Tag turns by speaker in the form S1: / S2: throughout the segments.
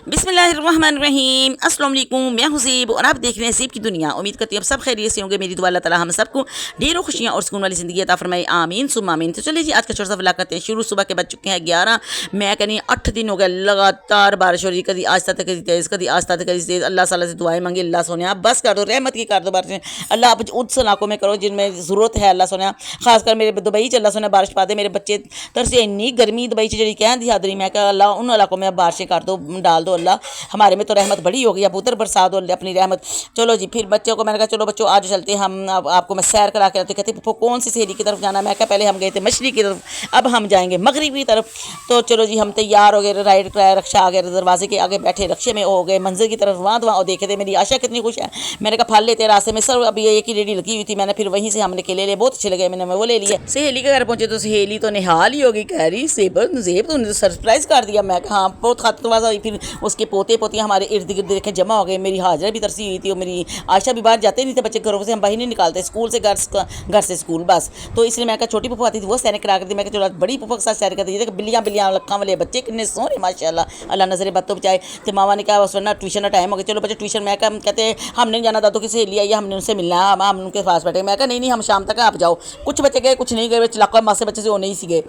S1: बिस्मिल्लाहिर्रहमानिर्रहीम अस्सलाम वालेकुम। मैं हुसैब और आप देख रहे हैं सेब की दुनिया। उम्मीद करती हूँ आप सब खैरियत से होंगे। मेरी दुआ अल्लाह ताला हम सबको ढेरों खुशियाँ और सुकून वाली ज़िंदगी अता फरमाए, आमीन सुम्मा आमीन। तो चलिए जी आज का छोटा सा व्लॉग करते हैं शुरू। सुबह के बज चुके हैं 11। मैं कहनी 8 दिन हो गए लगातार बारिश हो रही, कभी आस्ता तक कभी तेज़, कभी आस्ता तक कभी तेज़। अल्लाह ताला से दुआएं मांगी, अल्लाह सोने आप बस कर दो, रहमत की कर दो बारिश। अल्लाह आप उस इलाकों में करो जिनमें ज़रूरत है। अल्लाह सोने खासकर मेरे दुबई च अल्लाह सोने बारिश पा दे। मेरे बच्चे तरसे इन्नी गर्मी दुबई च जी कह दी हादरी, मैं कहा अल्लाह उन इलाकों में बारिशें कर दो, डाल दो अल्लाह। हमारे में तो रहमत बड़ी हो गई, अब उधर बरसा दो अल्लाह अपनी रहमत। चलो जी फिर बच्चों को मैंने कहा चलो बच्चों आज चलते हम, आपको मैं सैर करा के आते। कहते पप्पो कौन सी सहेली की तरफ जाना। मैं कहा पहले हम गए थे मशरक़ की तरफ, अब हम जाएंगे मगरिब की तरफ। तो चलो जी हम तैयार हो गए, राइड कराया, रक्षा आ गया, दरवाजे के आगे बैठे रक्षे में हो गए मंजिल की तरफ। वहाँ और देखे थे मेरी आशा कितनी खुश है। मैंने कहा फल लेते रास्ते में सर, अभी एक ही रेडी लगी हुई थी, मैंने फिर वहीं से हमने केले ले, बहुत अच्छे लगे, मैंने वो ले लिए। सहेली के घर पहुंचे तो सहेली तो निहाल ही होगी, कह रही सेब तूने तो सरप्राइज़ कर दिया। मैं कहा हाँ बहुत खातरवाज़ हुई। फिर उसके पोते पोतियाँ हमारे इर्द गिर्द देखे जमा हो गए। मेरी हाजरा भी तरसी हुई थी और मेरी आशा भी बाहर जाते नहीं थे, बच्चे घरों से हम बाहर नहीं निकालते, स्कूल से घर से स्कूल बस। तो इसलिए मैं कहा छोटी पप्पू आती थी वो सैर करा करती, मैं कहा चलो बड़ी पप्पू के साथ सैर करती थी। बिल्लियाँ बिल्लियाँ लक्खा वाले बच्चे कितने सोहने माशाल्लाह, अल्लाह नजरे बत्तों बचाए। तो मामा ने कहा वरना ट्यूशन का टाइम हो गया, चलो बच्चे ट्यूशन। मैं कहा कहते हमने नहीं जाना, दादू की सहेली आई है, हमने उनसे मिलना है, हम उनके पास बैठे। मैं कहा नहीं हम शाम तक आप जाओ। कुछ बच्चे गए कुछ नहीं गए, चलाका मासे बच्चे से वो नहीं सी गए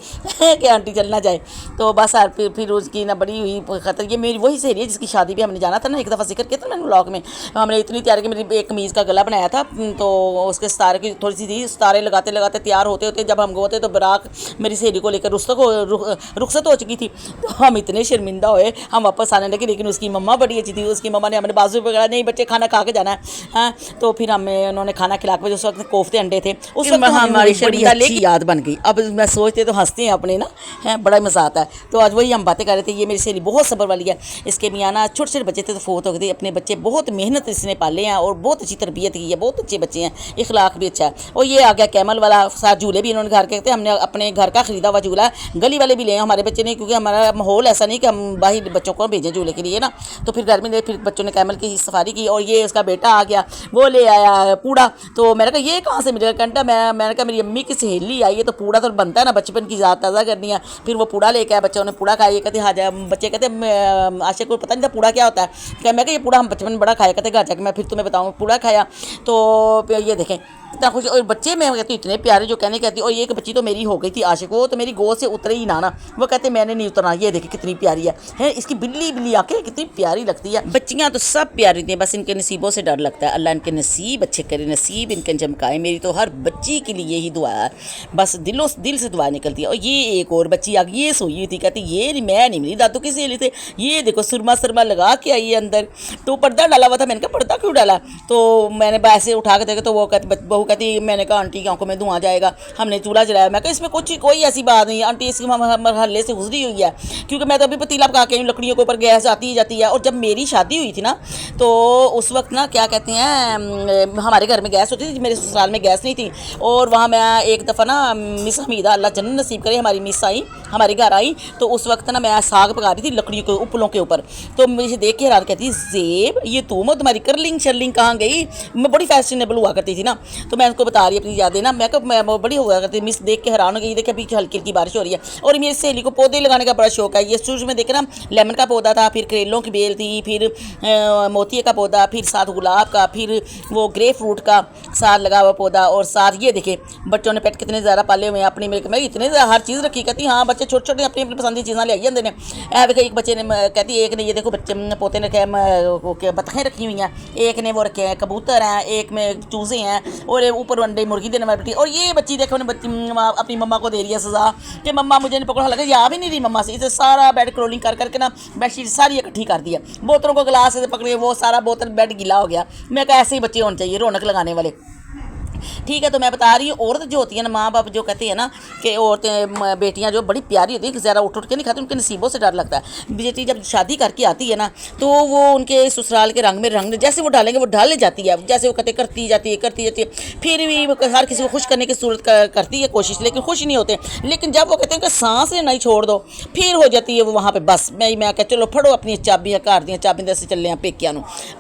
S1: कि आंटी चलना जाए। तो बस फिर उसकी ना बड़ी हुई खतर। ये मेरी वही सहेली है जिसकी शादी भी हमने जाना था ना, एक दफ़ा जिक्र किया था मैंने व्लॉग में। हमने इतनी तैयार की, मेरी एक कमीज़ का गला बनाया था, तो उसके सितारे की थोड़ी सी थी, सितारे लगाते लगाते तैयार होते होते जब हम गए तो बराक मेरी सहेली को लेकर रुखसत हो चुकी थी। तो हम इतने शर्मिंदा हुए, हम वापस आने लगे। लेकिन उसकी मम्मा बड़ी अच्छी थी, उसकी मम्मा ने हमारे बाजू पकड़ा, नहीं बच्चे खाना खा के जाना है। हाँ तो फिर हमें उन्होंने खाना खिला के, उस वक्त कोफ्ते अंडे थे, उस वक्त हमारी बड़ी अच्छी याद बन गई। अब मैं सोचते तो हंसते हैं अपने ना, हैं बड़ा मज़ा आता है। तो आज वही हम बातें कर रहे थे। ये मेरी सहेली बहुत सब्र वाली है, इसके मियाँ ना छोटे छोटे बच्चे थे तो फोत हो गए थे। अपने बच्चे बहुत मेहनत इसने पाले हैं और बहुत अच्छी तरबियत की है, बहुत अच्छे बच्चे हैं, इखलाक भी अच्छा है। और ये आ गया कैमल वाला, साथ झूले भी इन्होंने घर के, हमने अपने घर का ख़रीदा हुआ झूला, गली वाले भी ले हमारे बच्चे ने, क्योंकि हमारा माहौल ऐसा नहीं कि हम बाहर बच्चों को भेजें झूले के लिए ना। तो फिर घर में फिर बच्चों ने कैमल की सफारी की। और ये उसका बेटा आ गया, वो ले आया पूड़ा। तो मैंने कहा ये कहाँ से मिलेगा कंटा। मैंने कहा मेरी अम्मी की सहेली आई है तो पूड़ा तो बनता है ना, बचपन की याद ताज़ा करनी है। फिर वो पूड़ा लेके आया, बच्चों ने पूड़ा खाया। कहते हाँ जा बच्चे कहते आशा को पता नहीं था पूड़ा क्या होता है। क्या मैं कहा ये पूड़ा हम बचपन में बड़ा खाया, कहते घर जाके मैं फिर तुम्हें बताऊँ पूड़ा खाया। तो ये देखें इतना खुश। और बच्चे मैं कहती हूँ इतने प्यारे जो कहने कहती। और ये एक बच्ची तो मेरी हो गई थी आशिक, वो तो मेरी गोद से उतरे ही ना, वो कहते मैंने नहीं उतरना। ये देखे कितनी प्यारी है इसकी बिल्ली बिल्ली आंखें कितनी प्यारी लगती है। बच्चियाँ तो सब प्यारी थी, बस इनके नसीबों से डर लगता है। अल्लाह इनके नसीब अच्छे करे, नसीब इनके चमकाए। मेरी तो हर बच्ची के लिए यही दुआ है, बस दिल से दुआ निकलती है। और ये एक और बच्ची आ गई, ये सोई हुई थी, कहती ये नहीं मैं नहीं मिली दादू की सहेली थे। ये देखो सुरमा लगा के आई है अंदर, तो पर्दा डाला हुआ था। मैंने कहा पर्दा क्यों डाला। तो मैंने ऐसे उठा के देखा तो वो बहू कहती, मैंने कहा आंटी की आंखों में धुआं जाएगा, हमने चूल्हा जलाया। मैं कहा इसमें कोई ऐसी बात नहीं, आंटी इसकी महल्ले से गुजरी हुई है, क्योंकि मैं तो अभी पतीला पका के लकड़ियों के ऊपर गैस जाती है। और जब मेरी शादी हुई थी ना, तो उस वक्त ना क्या कहते हैं हमारे घर में गैस होती थी, मेरे ससुराल में गैस नहीं थी। और वहाँ मैं एक दफ़ा ना मिस हमीदा अल्लाह जन्नत नसीब करे हमारी मिस आई, हमारे घर आई। तो उस वक्त ना मैं साग पका रही थी लकड़ियों के उपलों के ऊपर। तो मुझे देख के हैरान कहती ज़ेब ये तुम्हारी करलिंग शर्लिंग कहाँ गई। मैं बड़ी फैशनेबल हुआ करती थी ना, तो मैं उनको बता रही अपनी यादें ना। मैं बड़ी हुआ करती मिस, देख के हैरान हो गई। देखिए अभी हल्की हल्की बारिश हो रही है। और मेरी सहेली को पौधे लगाने का बड़ा शौक है। ये शुरू में देखे ना लेमन का पौधा था, फिर करेलों की बेल थी, फिर मोतिये का पौधा, फिर साथ गुलाब का, फिर वो ग्रे फ्रूट का साथ लगा हुआ पौधा। और साथ ये देखे बच्चों ने पेट कितने ज़्यादा पाले हुए हैं अपनी। मैं इतने हर चीज़ रखी, कहती हाँ बच्चे छोटे छोटे अपनी अपनी पसंद की चीज़ें ले आई अंदर ने। एक बच्चे ने कहती एक ने ये देखो बच्चे पोते ने बतखें रखी हुई हैं, एक ने वो रखे हैं कबूतर हैं, एक में चूज़े हैं, और ऊपर अंडे मुर्गी देने वाली बेटी। और ये बच्ची देखो अपनी मम्मा को दे रही है सजा कि मम्मा मुझे नहीं पकड़ा, लगा या भी नहीं रही मम्मा से। इसे सारा बेड क्रोलिंग कर करके ना बेडशीट सारी इकट्ठी कर दी है, बोतलों को गिलास से पकड़े, वो सारा बोतल बेड गीला हो गया। मैं कहा ऐसे ही बच्चे होने चाहिए रौनक लगाने वाले, ठीक है। तो मैं बता रही हूँ औरत जो होती है ना, माँ बाप जो कहते हैं ना कि औरतें बेटियाँ जो बड़ी प्यारी होती है, ज़्यादा उठ के नहीं खाती, उनके नसीबों से डर लगता है। बेटी जब शादी करके आती है ना, तो वो उनके ससुराल के रंग में रंग जैसे वो डालेंगे वो डाल जाती है, जैसे वो कहते करती जाती है। फिर भी हर किसी को खुश करने की सूरत करती है कोशिश, लेकिन खुश नहीं होते। लेकिन जब वो कहते हैं कि सांस लेना ही छोड़ दो, फिर हो जाती है वो वहाँ पर बस मैं कह चलो फड़ो अपनी चाबियाँ, घर दियाँ चाबियाँ दस चले पेकिया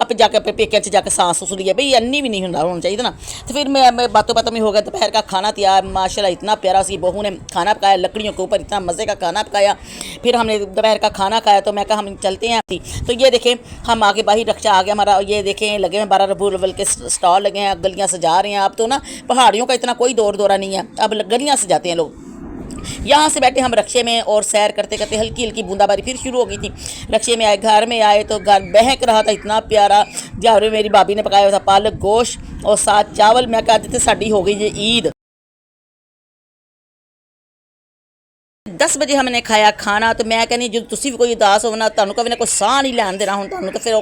S1: अब जाके पेकिया जाके सांस सुस ली है भाई, अन्नी भी नहीं होना चाहिए ना। तो फिर मैं बातों बातों में हो गया दोपहर का खाना तैयार। माशाल्लाह इतना प्यारा उसकी बहू ने खाना पकाया, लकड़ियों के ऊपर इतना मज़े का खाना पकाया। फिर हमने दोपहर का खाना खाया तो मैं कहा हम चलते हैं। तो ये देखें हम आगे बाहर रक्षा आ गया हमारा। ये देखें लगे हुए 12 रबीउल अव्वल के स्टॉल लगे हैं, गलियाँ सजा रहे हैं। अब तो ना पहाड़ियों का इतना कोई दौर दौरा नहीं है, अब गलियाँ सजाते हैं लोग। यहाँ से बैठे हम रक्शे में और सैर करते करते हल्की हल्की बूंदाबारी फिर शुरू हो गई थी। रक्शे में आए, घर में आए तो घर बहक रहा था इतना प्यारा। जहाँ मेरी भाभी ने पकाया हुआ था पालक गोश्त और साथ चावल। मैं कहते थे साड़ी हो गई ये ईद। 10 बजे हमने खाया खाना। तो मैं कहनी जो तुसी भी कोई उदास हो ना, तुहानू कभी ना कोई साह नहीं लैन देना, हुण तुहानू तो फिर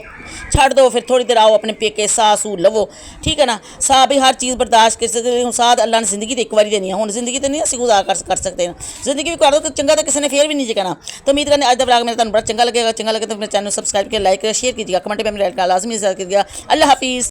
S1: छड़ दो, फिर थोड़ी देर आओ अपने पेके साह सूह लवो, ठीक है ना। साह भी हर चीज़ बर्दाश्त कर सकते हो। साह अल्लाह ने जिंदगी तो एक बारी देनी है, हुण जिंदगी तो नहीं असीं गुजार कर सकते हैं। जिंदगी भी कर दो तो चंगा तो किसी ने फिर भी नहीं कहना। तो उम्मीद करने अज का ब्लॉग मेरा तुहानू बड़ा चंगा लगेगा। चंगा लगे तो मेरे चैनल सब्सक्राइब किया, लाइक करिए, शेयर कीजिएगा, कमेंट में मेरा लाजमी कीजिएगा। अल्लाह हाफिज़।